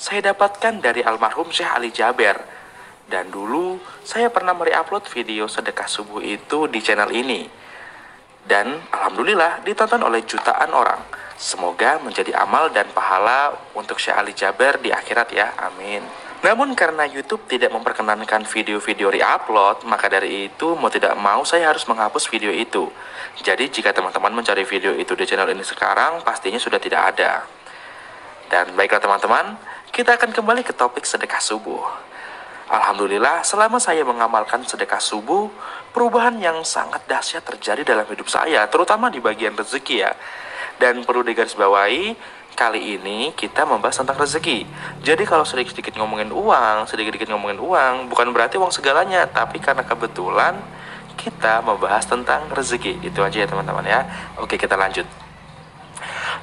saya dapatkan dari almarhum Syekh Ali Jaber. Dan dulu saya pernah mereupload video sedekah subuh itu di channel ini. Dan alhamdulillah ditonton oleh jutaan orang. Semoga menjadi amal dan pahala untuk Syekh Ali Jaber di akhirat ya, amin. Namun karena YouTube tidak memperkenankan video-video reupload, maka dari itu mau tidak mau saya harus menghapus video itu. Jadi jika teman-teman mencari video itu di channel ini sekarang, pastinya sudah tidak ada. Dan baiklah teman-teman, kita akan kembali ke topik sedekah subuh. Alhamdulillah, selama saya mengamalkan sedekah subuh, perubahan yang sangat dahsyat terjadi dalam hidup saya, terutama di bagian rezeki ya. Dan perlu digarisbawahi, kali ini kita membahas tentang rezeki. Jadi kalau sedikit-sedikit ngomongin uang, bukan berarti uang segalanya, tapi karena kebetulan kita membahas tentang rezeki. Itu aja ya teman-teman ya. Oke, kita lanjut.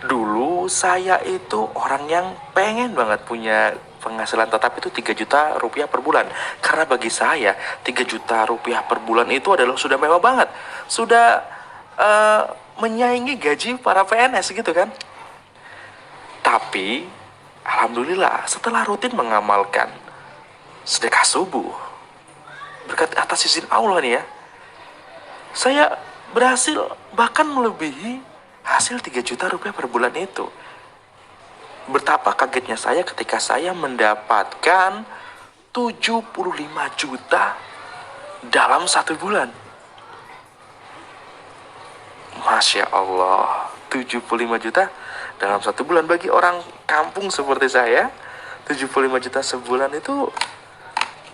Dulu saya itu orang yang pengen banget punya penghasilan tetap itu 3 juta rupiah per bulan. Karena bagi saya 3 juta rupiah per bulan itu adalah sudah mewah banget. Sudah menyaingi gaji para PNS gitu kan. Tapi alhamdulillah setelah rutin mengamalkan sedekah subuh, berkat atas izin Allah nih ya, saya berhasil bahkan melebihi hasil 3 juta rupiah per bulan itu. Betapa kagetnya saya ketika saya mendapatkan 75 juta dalam 1 bulan. Masya Allah, 75 juta dalam 1 bulan. Bagi orang kampung seperti saya, 75 juta sebulan itu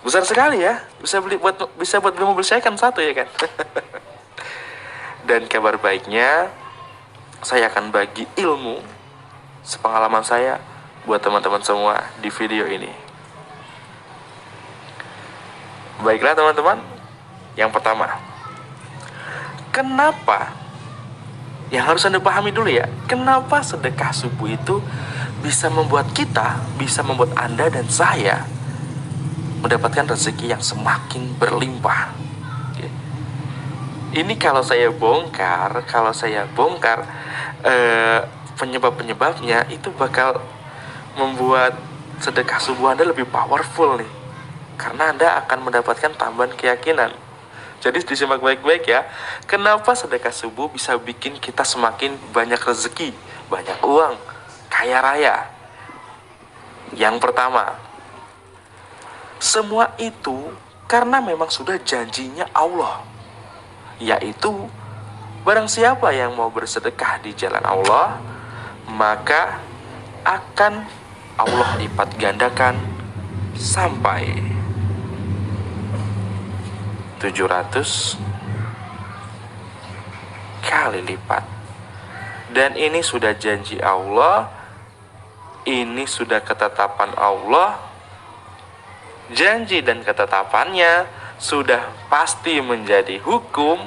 besar sekali ya. Bisa buat beli mobil second 1 ya kan. Dan kabar baiknya, saya akan bagi ilmu sepengalaman saya buat teman-teman semua di video ini. Baiklah teman-teman, yang pertama, kenapa? Yang harus Anda pahami dulu ya, kenapa sedekah subuh itu bisa membuat Anda dan saya mendapatkan rezeki yang semakin berlimpah. Ini kalau saya bongkar penyebab-penyebabnya itu bakal membuat sedekah subuh Anda lebih powerful nih. Karena Anda akan mendapatkan tambahan keyakinan. Jadi disimak baik-baik ya. Kenapa sedekah subuh bisa bikin kita semakin banyak rezeki, banyak uang, kaya raya? Yang pertama, semua itu karena memang sudah janjinya Allah, yaitu barang siapa yang mau bersedekah di jalan Allah, maka akan Allah lipat gandakan sampai 700 kali lipat. Dan ini sudah janji Allah, ini sudah ketetapan Allah. Janji dan ketetapannya sudah pasti menjadi hukum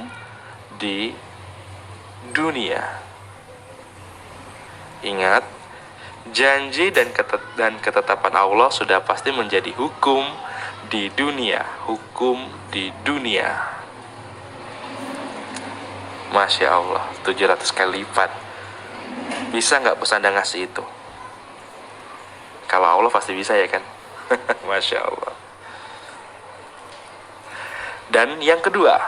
di dunia. Ingat, janji dan ketetapan Allah sudah pasti menjadi hukum di dunia, Masya Allah, 700 kali lipat. Bisa nggak bos Anda ngasih itu? Kalau Allah pasti bisa ya kan? Masya Allah. Dan yang kedua,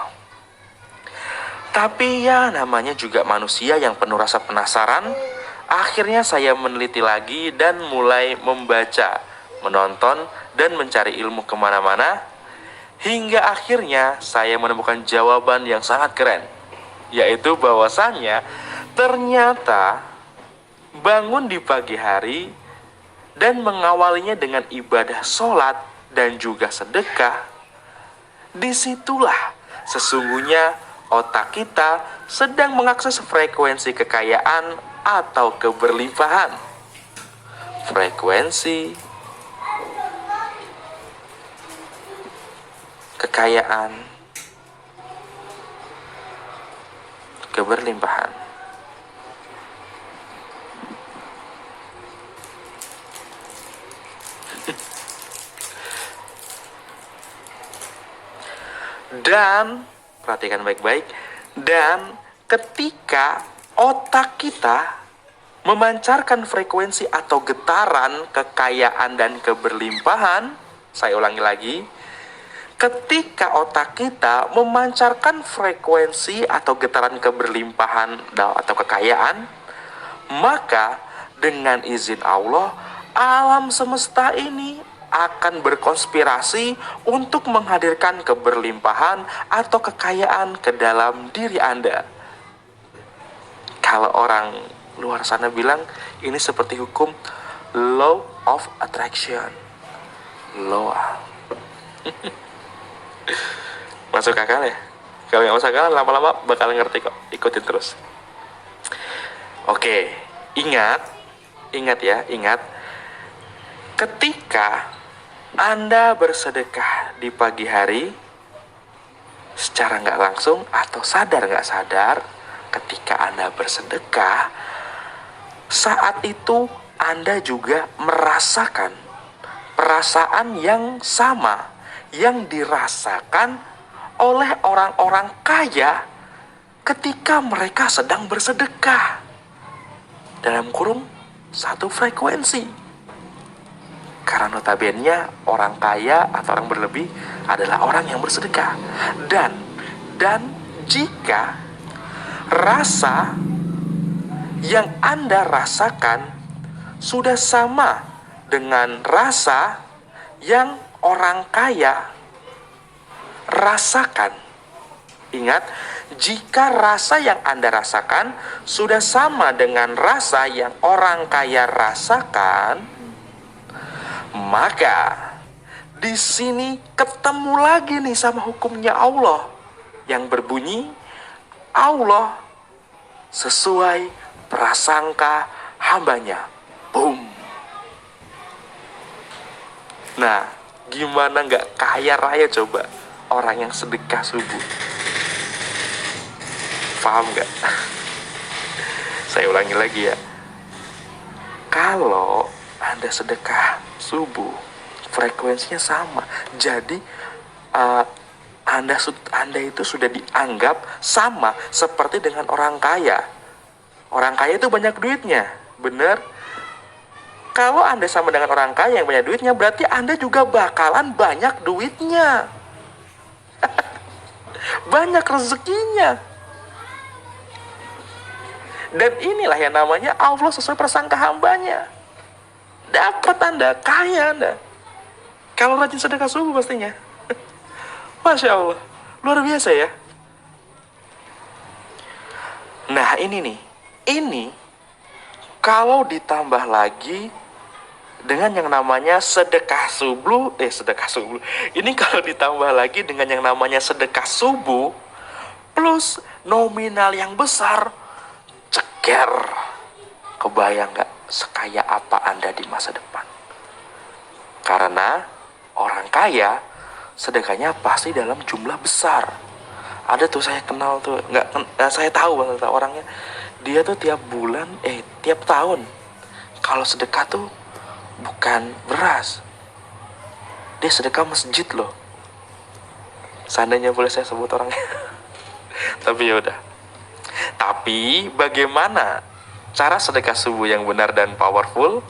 tapi ya namanya juga manusia yang penuh rasa penasaran. Akhirnya saya meneliti lagi dan mulai membaca, menonton, dan mencari ilmu kemana-mana. Hingga akhirnya saya menemukan jawaban yang sangat keren, yaitu bahwasannya ternyata bangun di pagi hari dan mengawalinya dengan ibadah sholat dan juga sedekah, disitulah sesungguhnya otak kita sedang mengakses frekuensi kekayaan atau keberlimpahan. Frekuensi kekayaan, keberlimpahan. Dan perhatikan baik-baik, dan ketika otak kita memancarkan frekuensi atau getaran kekayaan dan keberlimpahan. Saya ulangi lagi. Ketika otak kita memancarkan frekuensi atau getaran keberlimpahan atau kekayaan, maka dengan izin Allah, alam semesta ini akan berkonspirasi untuk menghadirkan keberlimpahan atau kekayaan ke dalam diri Anda. Kalau orang luar sana bilang ini seperti hukum law of attraction. Law. Masuk akal ya? Kalau yang masuk akal lama-lama bakal ngerti kok. Ikutin terus. Oke, ingat ya. Ketika Anda bersedekah di pagi hari, secara nggak langsung atau sadar nggak sadar, ketika Anda bersedekah, saat itu Anda juga merasakan perasaan yang sama yang dirasakan oleh orang-orang kaya ketika mereka sedang bersedekah. Dalam kurung satu frekuensi. Karena notabene orang kaya atau orang berlebih adalah orang yang bersedekah. Dan jika rasa yang Anda rasakan sudah sama dengan rasa yang orang kaya rasakan. Ingat, jika rasa yang Anda rasakan sudah sama dengan rasa yang orang kaya rasakan, maka di sini ketemu lagi nih sama hukumnya Allah yang berbunyi, Allah sesuai prasangka hambanya. Boom. Nah, gimana nggak kaya raya coba orang yang sedekah subuh? Paham nggak? Saya ulangi lagi ya. Kalau Anda sedekah subuh, frekuensinya sama. Jadi Anda itu sudah dianggap sama seperti dengan orang kaya. Orang kaya itu banyak duitnya, bener? Kalau Anda sama dengan orang kaya yang banyak duitnya, berarti Anda juga bakalan banyak duitnya. Banyak rezekinya. Dan inilah yang namanya Allah sesuai prasangka hambanya. Dapat Anda, kaya Anda. Kalau rajin sedekah subuh pastinya. Masya Allah, luar biasa ya. Nah ini kalau ditambah lagi dengan yang namanya sedekah subuh. Ini kalau ditambah lagi dengan yang namanya sedekah subuh plus nominal yang besar, ceker. Kebayang gak sekaya apa Anda di masa depan? Karena orang kaya sedekahnya pasti dalam jumlah besar. Ada tuh saya kenal tuh, saya tahu banget orangnya. Dia tuh tiap tahun kalau sedekah tuh bukan beras, dia sedekah masjid loh. Seandainya boleh saya sebut orangnya. Tapi yaudah. Tapi bagaimana cara sedekah subuh yang benar dan powerful,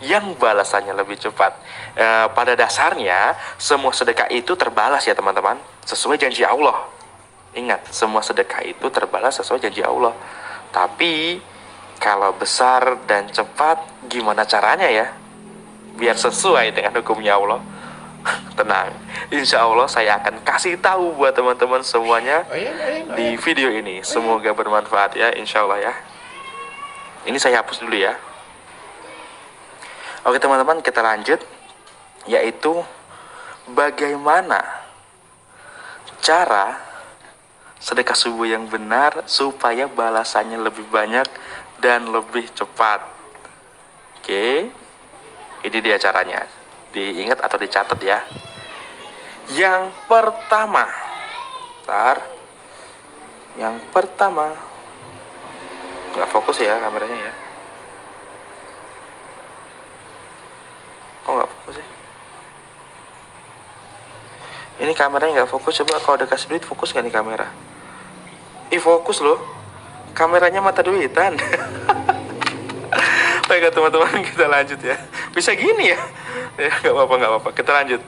yang balasannya lebih cepat? Pada dasarnya semua sedekah itu terbalas ya teman-teman, sesuai janji Allah. Ingat, semua sedekah itu terbalas sesuai janji Allah. Tapi kalau besar dan cepat, gimana caranya ya? Biar sesuai dengan hukumnya Allah. Tenang, insya Allah saya akan kasih tahu buat teman-teman semuanya di video ini. Semoga bermanfaat ya, insya Allah ya. Ini saya hapus dulu ya. Oke teman-teman, kita lanjut. Yaitu bagaimana cara sedekah subuh yang benar supaya balasannya lebih banyak dan lebih cepat. Oke, ini dia caranya. Diingat atau dicatat ya. Yang pertama, nggak fokus ya kameranya ya. Kok nggak fokus ya? Ini kameranya nggak fokus. Coba kalau udah kasih duit fokus nggak nih kamera? Fokus loh. Kameranya mata duitan. Baik teman-teman, kita lanjut ya. Bisa gini ya? Ya nggak apa-apa. Kita lanjut.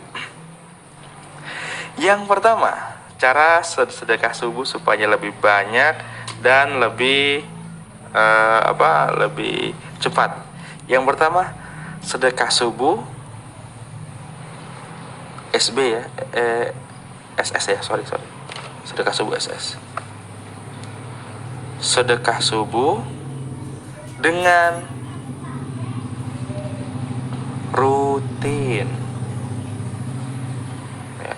Yang pertama, cara sedekah subuh supaya lebih banyak dan lebih lebih cepat. Yang pertama, sedekah subuh SB ya, SS ya, sorry. Sedekah subuh SS. Sedekah subuh dengan rutin. Ya.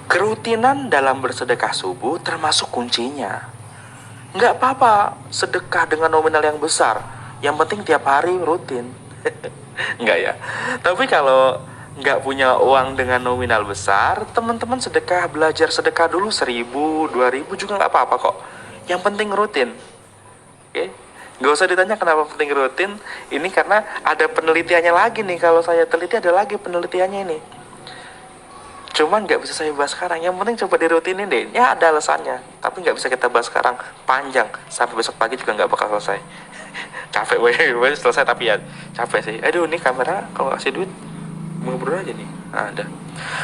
Kerutinan dalam bersedekah subuh termasuk kuncinya. Nggak apa-apa sedekah dengan nominal yang besar, yang penting tiap hari rutin. Nggak ya. Tapi kalau nggak punya uang dengan nominal besar, teman-teman belajar sedekah dulu 1.000, 2.000 juga nggak apa-apa kok. Yang penting rutin. Oke? Nggak usah ditanya kenapa penting rutin. Ini karena ada penelitiannya lagi nih. Kalau saya teliti ada lagi penelitiannya ini. Cuman nggak bisa saya bahas sekarang. Yang penting coba dirutinin deh. Ya ada alasannya. Tapi nggak bisa kita bahas sekarang. Panjang. Sampai besok pagi juga nggak bakal selesai. Capek banget selesai tapi ya capek sih. Aduh ini kamera kalau kasih duit ngobrol aja nih. Nah, ada.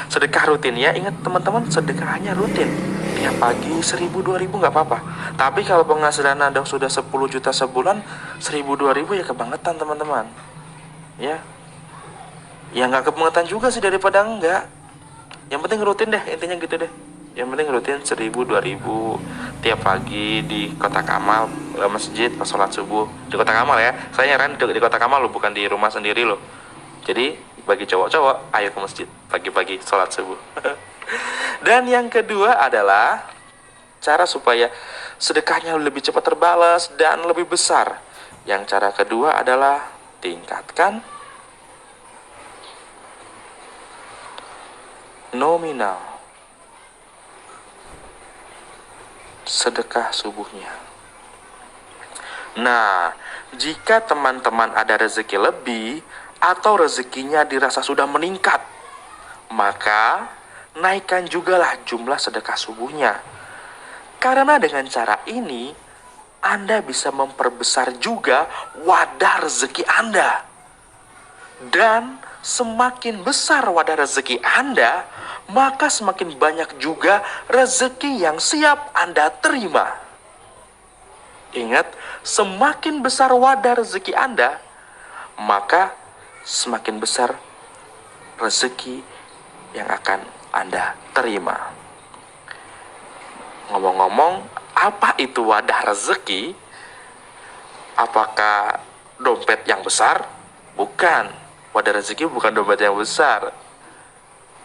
Sedekah rutin ya. Ingat teman-teman, sedekahnya rutin. Tiap pagi 1.000, 2.000 nggak apa-apa. Tapi kalau penghasilan Anda sudah 10 juta sebulan, 1.000, 2.000 ya kebangetan teman-teman. Ya. Ya nggak kebangetan juga sih daripada enggak. Yang penting rutin deh, intinya gitu deh. Yang penting rutin 1.000, 2.000 tiap pagi di Kota Kamal, masjid pas sholat subuh. Di Kota Kamal ya. Saya nyaran di Kota Kamal loh, bukan di rumah sendiri loh. Jadi bagi cowok-cowok, ayo ke masjid pagi-pagi sholat subuh. Dan yang kedua adalah cara supaya sedekahnya lebih cepat terbalas dan lebih besar. Yang cara kedua adalah tingkatkan nominal sedekah subuhnya. Nah, jika teman-teman ada rezeki lebih atau rezekinya dirasa sudah meningkat, maka naikkan jugalah jumlah sedekah subuhnya. Karena dengan cara ini Anda bisa memperbesar juga wadah rezeki Anda. Dan semakin besar wadah rezeki Anda, maka semakin banyak juga rezeki yang siap Anda terima. Ingat, semakin besar wadah rezeki Anda, maka semakin besar rezeki yang akan Anda terima. Ngomong-ngomong, apa itu wadah rezeki? Apakah dompet yang besar? Bukan. Wadah rezeki bukan dompet yang besar.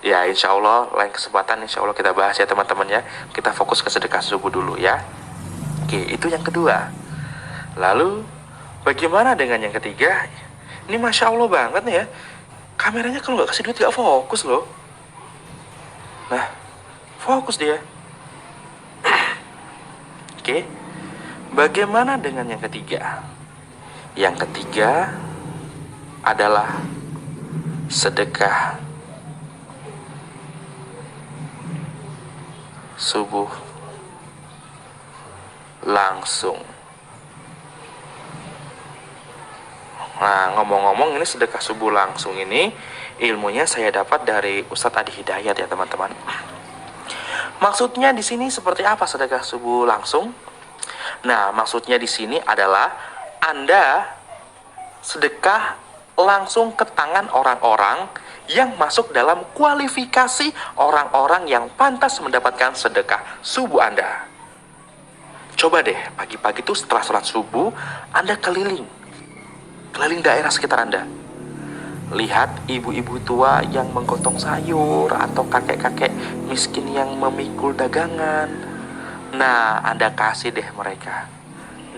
Ya insya Allah lain kesempatan insya Allah kita bahas ya teman-teman ya. Kita fokus ke sedekah subuh dulu ya. Oke, itu yang kedua. Lalu bagaimana dengan yang ketiga? Ini Masya Allah banget nih ya. Kameranya kalau nggak kasih duit nggak fokus loh. Nah, fokus dia. Oke, bagaimana dengan yang ketiga? Yang ketiga adalah sedekah subuh langsung. Nah, ngomong-ngomong ini sedekah subuh langsung ini ilmunya saya dapat dari Ustadz Adi Hidayat ya teman-teman. Maksudnya di sini seperti apa sedekah subuh langsung? Nah, maksudnya di sini adalah Anda sedekah langsung ke tangan orang-orang yang masuk dalam kualifikasi orang-orang yang pantas mendapatkan sedekah subuh Anda. Coba deh, pagi-pagi tuh setelah sholat subuh, Anda keliling daerah sekitar Anda. Lihat ibu-ibu tua yang menggotong sayur atau kakek-kakek miskin yang memikul dagangan. Nah, Anda kasih deh mereka.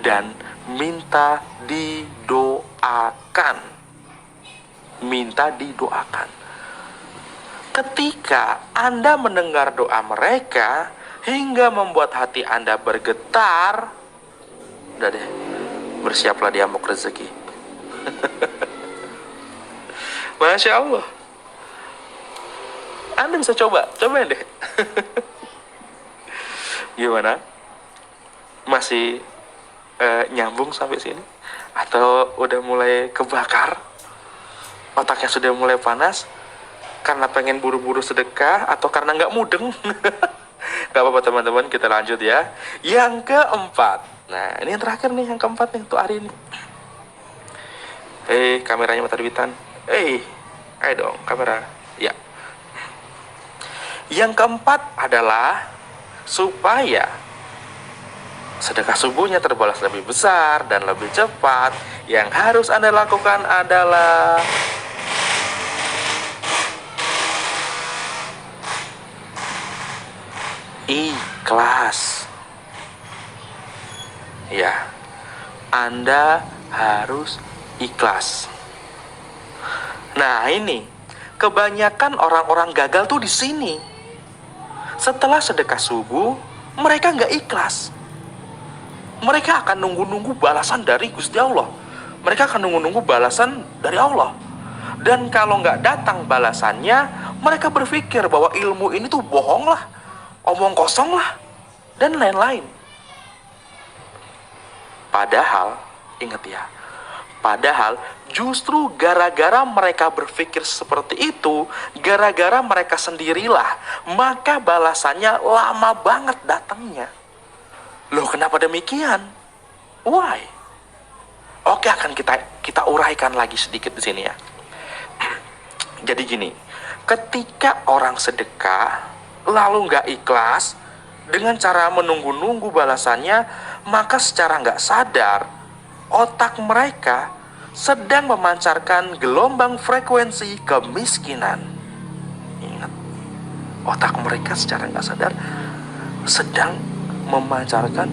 Dan minta didoakan. Minta didoakan. Ketika Anda mendengar doa mereka hingga membuat hati Anda bergetar, udah deh, bersiaplah di amuk rezeki. Masya Allah. Anda bisa cobain deh. Gimana? Masih Nyambung sampai sini? Atau udah mulai kebakar? Otaknya sudah mulai panas? Karena pengen buru-buru sedekah? Atau karena nggak mudeng? Gak apa-apa teman-teman, kita lanjut ya. Yang keempat. Nah, ini yang terakhir nih, yang keempat nih untuk hari ini. Kameranya mata duitan. Ayo dong, kamera. Ya. Yang keempat adalah supaya sedekah subuhnya terbalas lebih besar dan lebih cepat, yang harus Anda lakukan adalah ikhlas. Ya, Anda harus ikhlas. Nah, ini kebanyakan orang-orang gagal tuh di sini. Setelah sedekah subuh, mereka nggak ikhlas. Mereka akan nunggu-nunggu balasan dari Gusti Allah. Mereka akan nunggu-nunggu balasan dari Allah. Dan kalau nggak datang balasannya, mereka berpikir bahwa ilmu ini tuh bohong lah, omong kosong lah, dan lain-lain. Padahal, ingat ya, padahal justru gara-gara mereka berpikir seperti itu, gara-gara mereka sendirilah, maka balasannya lama banget datangnya. Loh, kenapa demikian? Why? Oke, akan kita uraikan lagi sedikit di sini ya. Jadi gini, ketika orang sedekah lalu nggak ikhlas dengan cara menunggu-nunggu balasannya, maka secara nggak sadar otak mereka sedang memancarkan gelombang frekuensi kemiskinan. Ingat, otak mereka secara nggak sadar sedang memancarkan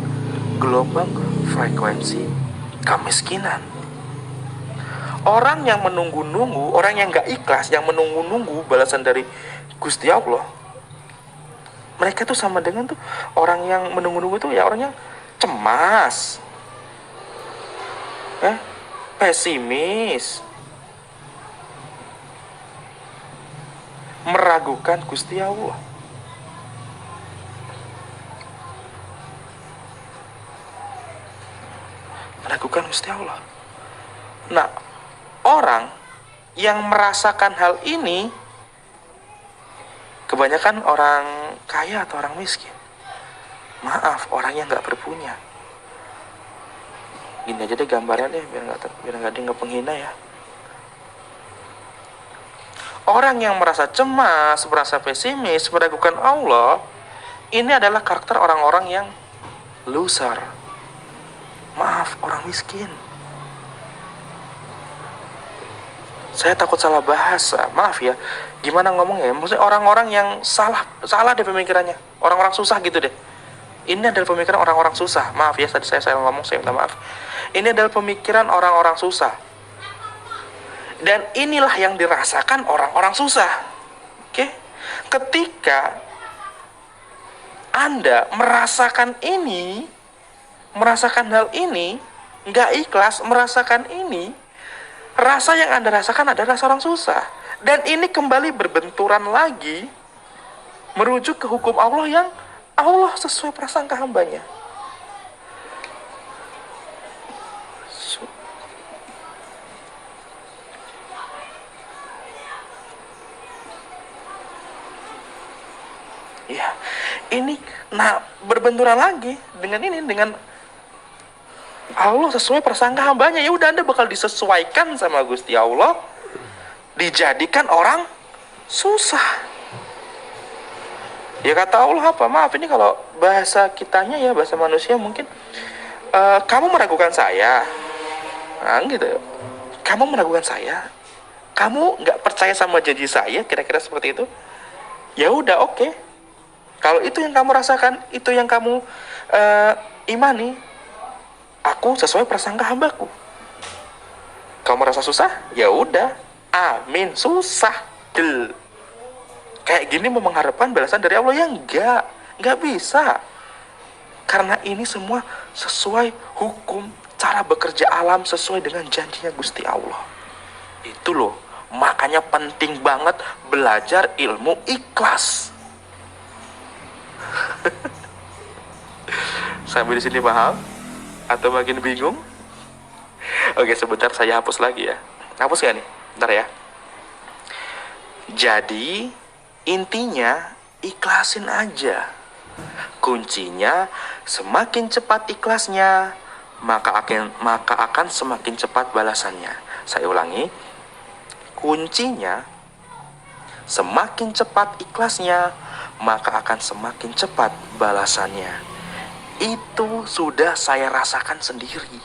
gelombang frekuensi kemiskinan. Orang yang menunggu-nunggu, orang yang gak ikhlas, yang menunggu-nunggu balasan dari Gusti Allah, mereka tuh sama dengan tuh orang yang menunggu-nunggu tuh ya orang yang cemas, pesimis, meragukan Gusti Allah. Meragukan Gusti Allah. Nah, orang yang merasakan hal ini kebanyakan orang kaya atau orang miskin. Maaf, orang yang nggak berpunya. Gini aja deh gambarnya deh, biar nggak ada yang penghina ya. Orang yang merasa cemas, merasa pesimis, meragukan Allah, ini adalah karakter orang-orang yang loser. Maaf, orang miskin. Saya takut salah bahasa, maaf ya. Gimana ngomongnya? Maksudnya orang-orang yang salah deh pemikirannya. Orang-orang susah gitu deh. Ini adalah pemikiran orang-orang susah. Maaf ya, tadi saya ngomong, saya minta maaf. Ini adalah pemikiran orang-orang susah. Dan inilah yang dirasakan orang-orang susah. Oke? Ketika Anda merasakan ini, merasakan hal ini, nggak ikhlas merasakan ini, rasa yang Anda rasakan adalah rasa orang susah. Dan ini kembali berbenturan lagi, merujuk ke hukum Allah yang Allah sesuai prasangka hambanya. Ya, ini berbenturan lagi dengan Allah sesuai prasangka hambanya. Ya udah, Anda bakal disesuaikan sama Gusti Allah, dijadikan orang susah. Ya kata Allah apa? Maaf, ini kalau bahasa kitanya ya, bahasa manusia mungkin, kamu meragukan saya, gitu. Kamu meragukan saya, kamu nggak percaya sama janji saya, kira-kira seperti itu. Ya udah, oke. Kalau itu yang kamu rasakan, itu yang kamu imani, aku sesuai prasangka hambaku. Kamu merasa susah? Ya udah, amin, susah. Kayak gini mau mengharapkan balasan dari Allah? Ya enggak bisa. Karena ini semua sesuai hukum cara bekerja alam, sesuai dengan janjinya Gusti Allah. Itu loh, makanya penting banget belajar ilmu ikhlas. Sampai di sini paham? Atau makin bingung? Oke, sebentar saya hapus lagi ya. Hapus gak nih? Bentar ya. Jadi, intinya ikhlasin aja. Kuncinya, semakin cepat ikhlasnya, maka akan semakin cepat balasannya. Saya ulangi. Kuncinya, semakin cepat ikhlasnya, maka akan semakin cepat balasannya. Itu sudah saya rasakan sendiri.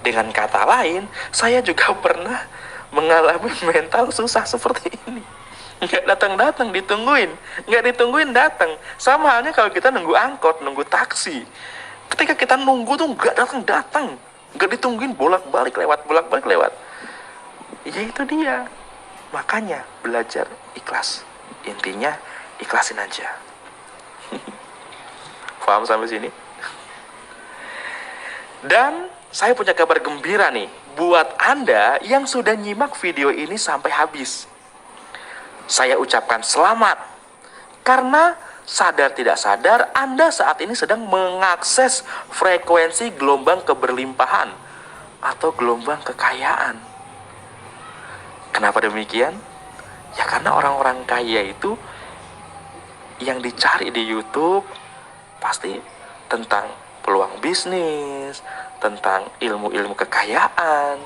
Dengan kata lain, saya juga pernah mengalami mental susah seperti ini. Nggak datang-datang, nggak ditungguin datang. Sama halnya kalau kita nunggu angkot, nunggu taksi. Ketika kita nunggu tuh nggak datang-datang, nggak ditungguin, bolak-balik lewat. Ya itu dia. Makanya belajar ikhlas. Intinya ikhlasin aja. Paham sampai sini? Dan saya punya kabar gembira nih buat Anda yang sudah nyimak video ini sampai habis. Saya ucapkan selamat karena sadar tidak sadar Anda saat ini sedang mengakses frekuensi gelombang keberlimpahan atau gelombang kekayaan. Kenapa demikian? Ya karena orang-orang kaya itu yang dicari di YouTube pasti tentang peluang bisnis, tentang ilmu-ilmu kekayaan.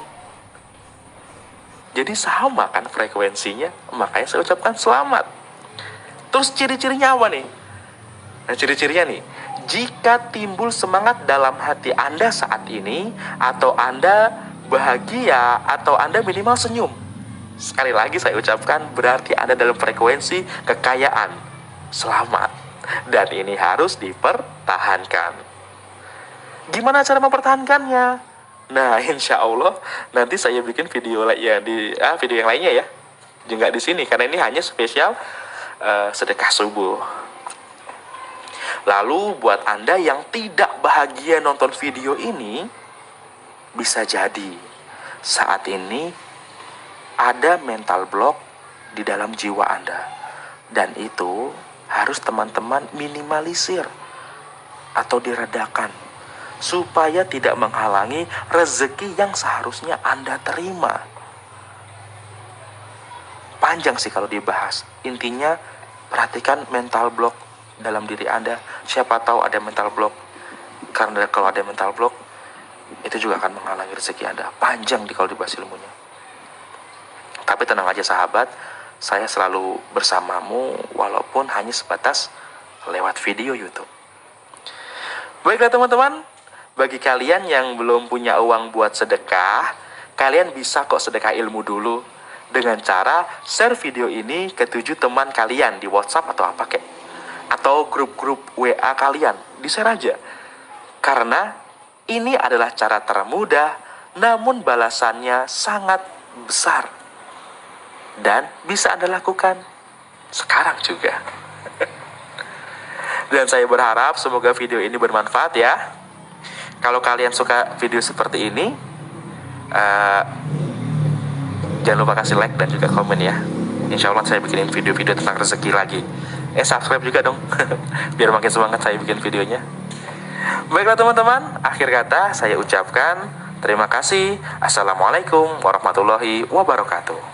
Jadi sama kan frekuensinya, makanya saya ucapkan selamat. Terus ciri-cirinya apa nih? Nah, ciri-cirinya nih, jika timbul semangat dalam hati Anda saat ini, atau Anda bahagia, atau Anda minimal senyum. Sekali lagi saya ucapkan, berarti Anda dalam frekuensi kekayaan. Selamat. Dan ini harus dipertahankan. Gimana cara mempertahankannya? Nah, insya Allah nanti saya bikin video video yang lainnya ya. Juga di sini karena ini hanya spesial sedekah subuh. Lalu buat Anda yang tidak bahagia nonton video ini, bisa jadi saat ini ada mental block di dalam jiwa Anda. Dan itu harus teman-teman minimalisir atau diredakan supaya tidak menghalangi rezeki yang seharusnya Anda terima. Panjang sih kalau dibahas. Intinya perhatikan mental block dalam diri Anda. Siapa tahu ada mental block. Karena kalau ada mental block, itu juga akan menghalangi rezeki Anda. Panjang kalau dibahas ilmunya. Tapi tenang aja sahabat, saya selalu bersamamu walaupun hanya sebatas lewat video YouTube. Baiklah teman-teman, bagi kalian yang belum punya uang buat sedekah, kalian bisa kok sedekah ilmu dulu dengan cara share video ini ke 7 teman kalian di WhatsApp atau apa kek, atau grup-grup WA kalian, di-share aja. Karena ini adalah cara termudah, namun balasannya sangat besar dan bisa Anda lakukan sekarang juga. Dan saya berharap semoga video ini bermanfaat ya. Kalau kalian suka video seperti ini, jangan lupa kasih like dan juga komen ya. Insya Allah saya bikinin video-video tentang rezeki lagi. Subscribe juga dong, biar makin semangat saya bikin videonya. Baiklah teman-teman, akhir kata saya ucapkan terima kasih. Assalamualaikum warahmatullahi wabarakatuh.